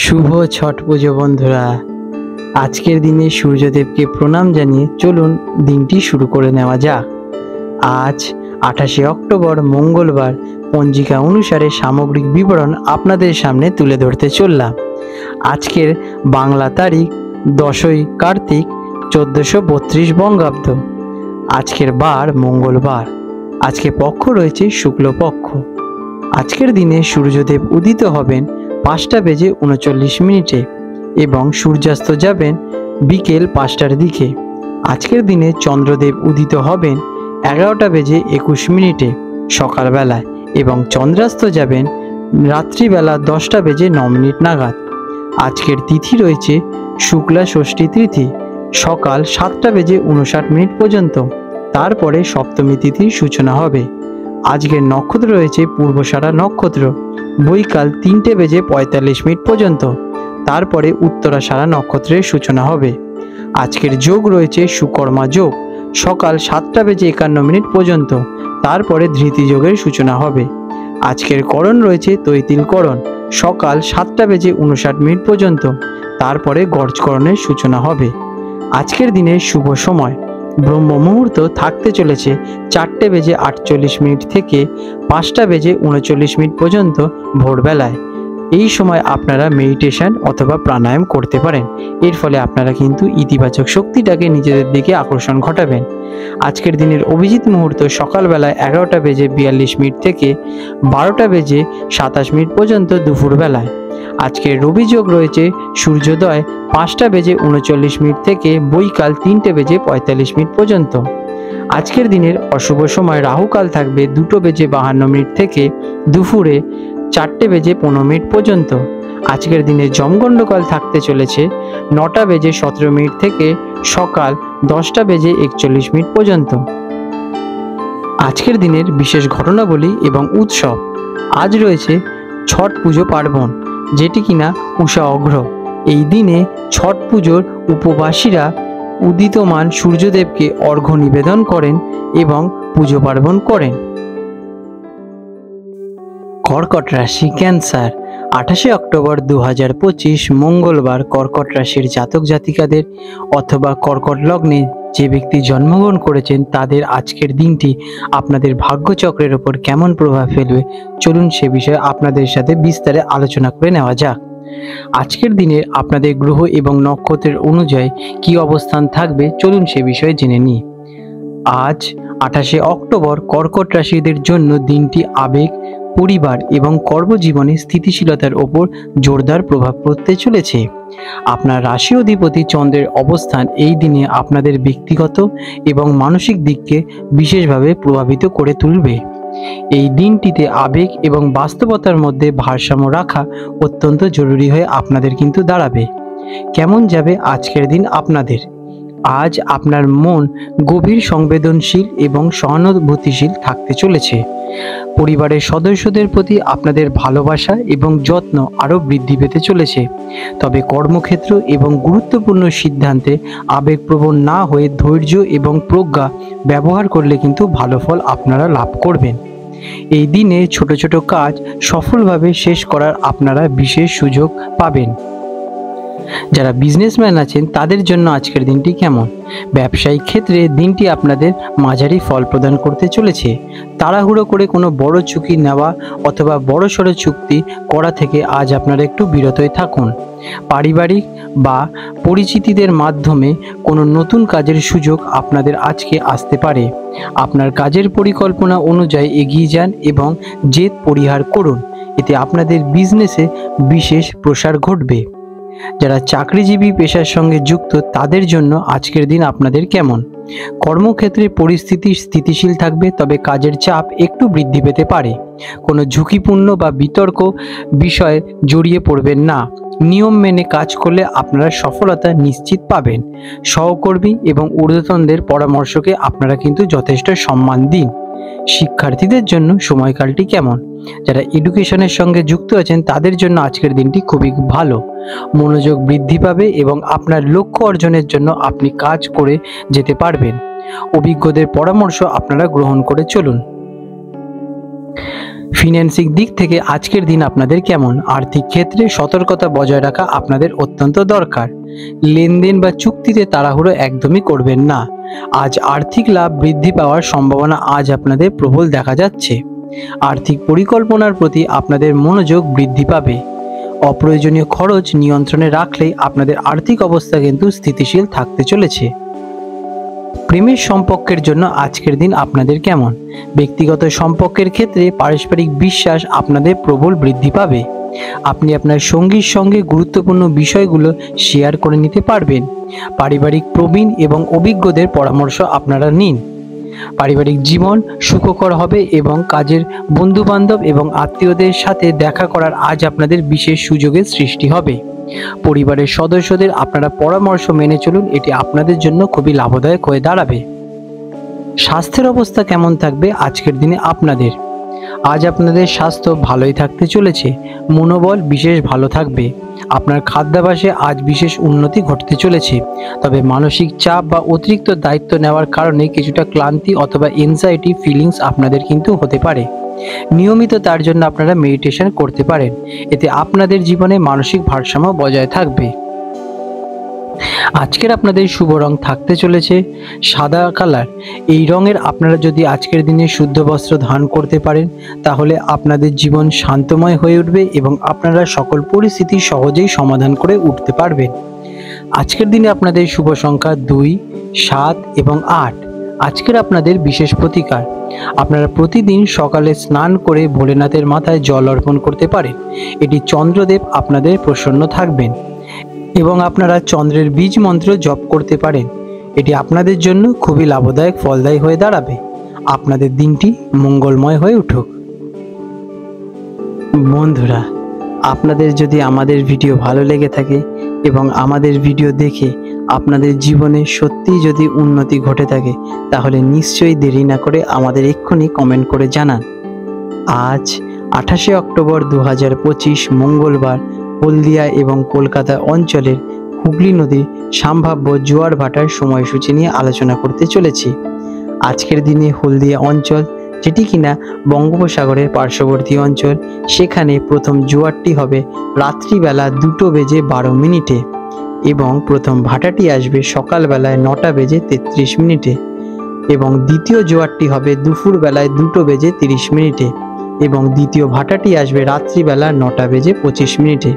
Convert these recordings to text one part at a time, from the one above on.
শুভ ছট পুজো বন্ধুরা। আজকের দিনে সূর্যদেবকে প্রণাম জানিয়ে চলুন দিনটি শুরু করে নেওয়া যাক। আজ 28শে অক্টোবর মঙ্গলবার। পঞ্জিকা অনুসারে সামগ্রিক বিবরণ আপনাদের সামনে তুলে ধরতে চললাম। আজকের বাংলা তারিখ 10ই কার্তিক 1432 বঙ্গাব্দ। আজকের বার মঙ্গলবার। আজকে পক্ষ রয়েছে শুক্লপক্ষ। আজকের দিনে সূর্যদেব উদিত হবেন 5:39 এবং সূর্যাস্ত যাবেন বিকেল 5টার দিকে। আজকের দিনে চন্দ্রদেব উদিত হবেন 11:21 সকালবেলায় এবং চন্দ্রাস্ত যাবেন রাত্রিবেলা 10:09 নাগাদ। আজকের তিথি রয়েছে শুক্লা ষষ্ঠী তিথি সকাল 7:59 পর্যন্ত। তারপরে সপ্তমী তিথির সূচনা হবে। আজকের নক্ষত্র রয়েছে পূর্বষাঢ়া নক্ষত্র বৈকাল 3:45 পর্যন্ত। তারপরে উত্তরাষাঢ়া নক্ষত্রের সূচনা হবে। আজকের যোগ রয়েছে সুকর্মা যোগ সকাল 7:51 পর্যন্ত। তারপরে ধৃতি যোগের সূচনা হবে। আজকের করণ রয়েছে তৈতিল করণ সকাল 7:59 পর্যন্ত। তারপরে গর্জকরণের সূচনা হবে। আজকের দিনের শুভ সময় ব্রহ্ম মুহূর্ত থাকতে চলেছে 4:48 থেকে 5:39 পর্যন্ত ভোরবেলায়। এই সময় আপনারা মেডিটেশন অথবা প্রাণায়াম করতে পারেন। এর ফলে আপনারা কিন্তু ইতিবাচক শক্তিটাকে নিজেদের দিকে আকর্ষণ ঘটাবেন। আজকের দিনের অভিজিৎ মুহূর্ত সকালবেলায় 11:42 থেকে 12:27 পর্যন্ত দুপুরবেলায়। আজকের রবি যোগ রয়েছে সূর্যোদয় 5:39 থেকে বৈকাল 3:45 পর্যন্ত। আজকের দিনের অশুভ সময় রাহুকাল থাকবে 2:52 থেকে দুপুরে 4:15 পর্যন্ত। আজকের দিনে যমগণ্ডকাল থাকতে চলেছে 9:17 থেকে সকাল 10:41 পর্যন্ত। আজকের দিনের বিশেষ ঘটনাবলী এবং উৎসব। আজ রয়েছে ছট পুজো পার্বণ, যেটি কিনা উষা অঘ্র। এই দিনে ছট পুজোর উপবাসীরা উদিতমান সূর্যদেবকে অর্ঘ্য নিবেদন করেন এবং পুজো পার্বণ করেন। কর্কট রাশি ক্যান্সার। 28শে অক্টোবর 2025 মঙ্গলবার কর্কট রাশির জাতক জাতিকাদের অথবা কর্কট লগ্নে যে ব্যক্তি জন্মগ্রহণ করেছেন তাদের আজকের দিনটি আপনাদের ভাগ্যচক্রের ওপর কেমন প্রভাব ফেলবে চলুন সে বিষয়ে আপনাদের সাথে বিস্তারে আলোচনা করে নেওয়া যাক। আজকের দিনের আপনাদের গ্রহ এবং নক্ষত্রের অনুযায়ী কি অবস্থান থাকবে চলুন সে বিষয়ে জেনে নিই। আজ 28শে অক্টোবর কর্কট রাশিদের জন্য দিনটি আবেগ, পরিবার এবং কর্মজীবনে স্থিতিশীলতার ওপর জোরদার প্রভাব পড়তে চলেছে। আপনার রাশি অধিপতি চন্দ্রের অবস্থান এই দিনে আপনাদের ব্যক্তিগত এবং মানসিক দিককে বিশেষভাবে প্রভাবিত করে তুলবে। এই দিনটিতে আবেগ এবং বাস্তবতার মধ্যে ভারসাম্য রাখা অত্যন্ত জরুরি হয়ে আপনাদের কিন্তু দাঁড়াবে। কেমন যাবে আজকের দিন আপনাদের? আজ আপনার মন গভীর সংবেদনশীল এবং সহানুভূতিশীল থাকতে চলেছে। পরিবারের সদস্যদের প্রতি আপনাদের ভালোবাসা এবং যত্ন আরও বৃদ্ধি পেতে চলেছে। তবে কর্মক্ষেত্র এবং গুরুত্বপূর্ণ সিদ্ধান্তে আবেগপ্রবণ না হয়ে ধৈর্য এবং প্রজ্ঞা ব্যবহার করলে কিন্তু ভালো ফল আপনারা লাভ করবেন। এই দিনে ছোট ছোট কাজ সফলভাবে শেষ করার আপনারা বিশেষ সুযোগ পাবেন। যারা বিজনেসম্যান আছেন তাদের জন্য আজকের দিনটি কেমন? ব্যবসায়িক ক্ষেত্রে দিনটি আপনাদের মাঝারি ফল প্রদান করতে চলেছে। তাড়াহুড়ো করে কোনো বড় ঝুঁকি নেওয়া অথবা বড়সড় চুক্তি করা থেকে আজ আপনারা একটু বিরতই থাকুন। পারিবারিক বা পরিচিতিদের মাধ্যমে কোনো নতুন কাজের সুযোগ আপনাদের আজকে আসতে পারে। আপনার কাজের পরিকল্পনা অনুযায়ী এগিয়ে যান এবং জেদ পরিহার করুন। এতে আপনাদের বিজনেসে বিশেষ প্রসার ঘটবে। যারা চাকরিজীবী পেশার সঙ্গে যুক্ত তাদের জন্য আজকের দিন আপনাদের কেমন? কর্মক্ষেত্রে পরিস্থিতি স্থিতিশীল থাকবে, তবে কাজের চাপ একটু বৃদ্ধি পেতে পারে। কোনো ঝুঁকিপূর্ণ বা বিতর্ক বিষয়ে জড়িয়ে পড়বেন না। নিয়ম মেনে কাজ করলে আপনারা সফলতা নিশ্চিত পাবেন। সহকর্মী এবং ঊর্ধ্বতনদের পরামর্শকে আপনারা কিন্তু যথেষ্ট সম্মান দিন। শিক্ষার্থীদের জন্য সময়কালটি কেমন? যারা এডুকেশনের সঙ্গে যুক্ত আছেন তাদের জন্য আজকের দিনটি খুবই ভালো। মনোযোগ বৃদ্ধি পাবে এবং আপনার লক্ষ্য অর্জনের জন্য আপনি কাজ করে যেতে পারবেন। অভিজ্ঞদের পরামর্শ আপনারা গ্রহণ করে চলুন। ফিন্যান্সিক দিক থেকে আজকের দিন আপনাদের কেমন? আর্থিক ক্ষেত্রে সতর্কতা বজায় রাখা আপনাদের অত্যন্ত দরকার। লেনদেন বা চুক্তিতে তাড়াহুড়ো একদমই করবেন না। আজ আর্থিক লাভ বৃদ্ধি পাওয়ার সম্ভাবনা আজ আপনাদের প্রবল দেখা যাচ্ছে। আর্থিক পরিকল্পনার প্রতি আপনাদের মনোযোগ বৃদ্ধি পাবে। অপ্রয়োজনীয় খরচ নিয়ন্ত্রণে রাখলেই আপনাদের আর্থিক অবস্থা কিন্তু স্থিতিশীল থাকতে চলেছে। প্রেমের সম্পর্কের জন্য আজকের দিন আপনাদের কেমন? ব্যক্তিগত সম্পর্কের ক্ষেত্রে পারস্পরিক বিশ্বাস আপনাদের প্রবল বৃদ্ধি পাবে। আপনি আপনার সঙ্গীর সঙ্গে গুরুত্বপূর্ণ বিষয়গুলো শেয়ার করে নিতে পারবেন। পারিবারিক প্রবীণ এবং অভিজ্ঞদের পরামর্শ আপনারা নিন। পারিবারিক জীবন সুখকর হবে এবং কাজের বন্ধুবান্ধব এবং আত্মীয়দের সাথে দেখা করার আজ আপনাদের বিশেষ সুযোগের সৃষ্টি হবে। পরিবারের সদস্যদের আপনারা পরামর্শ মেনে চলুন, এটি আপনাদের জন্য খুবই লাভদায়ক হয়ে দাঁড়াবে। স্বাস্থ্যের অবস্থা কেমন থাকবে আজকের দিনে আপনাদের? আজ আপনাদের স্বাস্থ্য ভালোই থাকতে চলেছে। মনোবল বিশেষ ভালো থাকবে। আপনার খাদ্যাভ্যাসে আজ বিশেষ উন্নতি ঘটতে চলেছে। তবে মানসিক চাপ বা অতিরিক্ত দায়িত্ব নেওয়ার কারণে কিছুটা ক্লান্তি অথবা এনজাইটি ফিলিংস আপনাদের কিন্তু হতে পারে। নিয়মিত তার জন্য আপনারা মেডিটেশন করতে পারেন। এতে আপনাদের জীবনে মানসিক ভারসাম্য বজায় থাকবে। আজকের আপনাদের শুভ রং থাকতে চলেছে সাদা কালার। এই রঙের আপনারা যদি আজকের দিনে শুদ্ধ বস্ত্র ধারণ করতে পারেন তাহলে আপনাদের জীবন শান্তময় হয়ে উঠবে এবং আপনারা সকল পরিস্থিতি সহজেই সমাধান করে উঠতে পারবেন। আজকের দিনে আপনাদের শুভ সংখ্যা 2, 7 এবং 8। আজকের আপনাদের বিশেষ প্রতিকার, আপনারা প্রতিদিন সকালে স্নান করে ভোলেনাথের মাথায় জল অর্পণ করতে পারেন। এটি চন্দ্রদেব আপনাদের প্রসন্ন থাকবেন এবং আপনারা চন্দ্রের বীজ মন্ত্র জপ করতে পারেন। এটি আপনাদের জন্য খুবই লাভদায়ক ফলদায়ী হয়ে দাঁড়াবে। আপনাদের দিনটি মঙ্গলময় হয়ে উঠুক। বন্ধুরা, আপনাদের যদি আমাদের ভিডিও ভালো লেগে থাকে এবং আমাদের ভিডিও দেখে আপনাদের জীবনে সত্যিই যদি উন্নতি ঘটে থাকে তাহলে নিশ্চয়ই দেরি না করে আমাদের এক্ষুনি কমেন্ট করে জানান। আজ 28শে অক্টোবর 2025 মঙ্গলবার হলদিয়া এবং কলকাতা অঞ্চলের হুগলি নদীর সম্ভাব্য জোয়ার ভাটার সময়সূচি নিয়ে আলোচনা করতে চলেছি। আজকের দিনে হলদিয়া অঞ্চল, যেটি কিনা বঙ্গোপসাগরের পার্শ্ববর্তী অঞ্চল, সেখানে প্রথম জোয়ারটি হবে রাত্রিবেলা 2:12 এবং প্রথম ভাটাটি আসবে সকালবেলায় 9:33 এবং দ্বিতীয় জোয়ারটি হবে দুপুরবেলায় 2:30 এবং দ্বিতীয় ভাটাটি আসবে রাত্রিবেলা 9:25।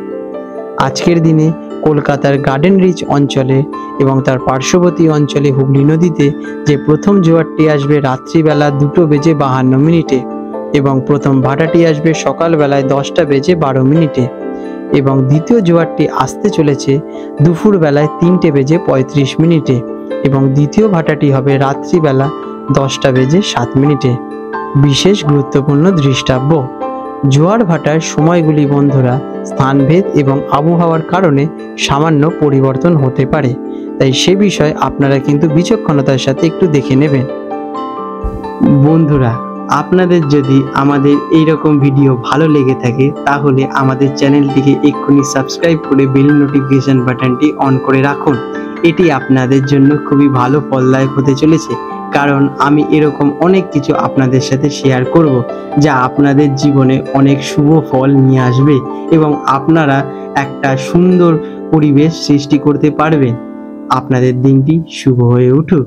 আজকের দিনে কলকাতার গার্ডেন রিচ অঞ্চলে এবং তার পার্শ্ববর্তী অঞ্চলে হুগলি নদীতে যে প্রথম জোয়ারটি আসবে রাত্রিবেলা 2:52 এবং প্রথম ভাটাটি আসবে সকালবেলায় 10:12 এবং দ্বিতীয় জোয়ারটি আসতে চলেছে দুপুরবেলায় 3:35 এবং দ্বিতীয় ভাটাটি হবে রাত্রিবেলা 10:07। বিশেষ গুরুত্বপূর্ণ দৃষ্টাব্য, জোয়ার ভাটার সময়গুলি বন্ধুরা স্থানভেদ এবং আবহাওয়ার কারণে সামান্য পরিবর্তন হতে পারে, তাই সে বিষয়ে আপনারা কিন্তু বিচক্ষণতার সাথে একটু দেখে নেবেন। বন্ধুরা, আপনাদের যদি আমাদের এই রকম ভিডিও ভালো লেগে থাকে তাহলে আমাদের চ্যানেলটিকে এক্ষুনি সাবস্ক্রাইব করে বেল নোটিফিকেশন বাটনটি অন করে রাখুন। এটি আপনাদের জন্য খুবই ভালো ফলদায়ক হতে চলেছে, কারণ আমি এরকম অনেক কিছু আপনাদের সাথে শেয়ার করব যা আপনাদের জীবনে অনেক শুভ ফল নিয়ে আসবে এবং আপনারা একটা সুন্দর পরিবেশ সৃষ্টি করতে পারবেন। আপনাদের দিনটি শুভ হয়ে উঠুক।